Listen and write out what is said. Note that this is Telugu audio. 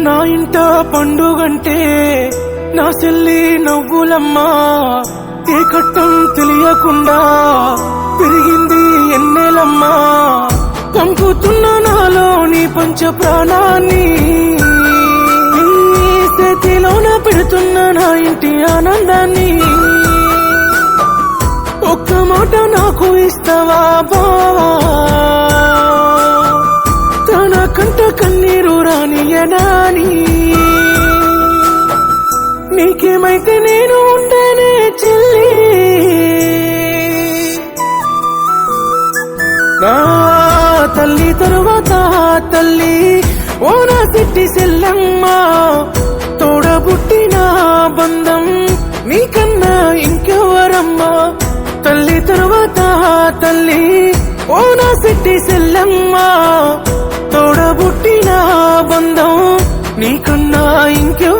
నా ఇంట పండుగంటే నా చెల్లి నవ్వులమ్మా ఏ కట్టం తెలియకుండా పెరిగింది ఎన్నెలమ్మా పంపుతున్న నాలోని పంచ ప్రాణాన్ని చేతిలోన పెడుతున్న నా ఇంటి ఆనందాన్ని ఒక్క మాట నాకు ఇస్తావా బావా తన కంట కన్నీరు రానియనాని నీకేమైతే నేను ఉంటేనే చెల్లి నా తల్లి తరువాత తల్లి ఓ నా సిట్టి సెల్లమ్మ తోడబుట్టిన బంధం నీకన్నా ఇంకెవరమ్మా తల్లి తరువాత తల్లి ఓ నా సిట్టి సెల్లమ్మ తోడబుట్టిన బంధం నీకన్నా ఇంకెవరమ్మా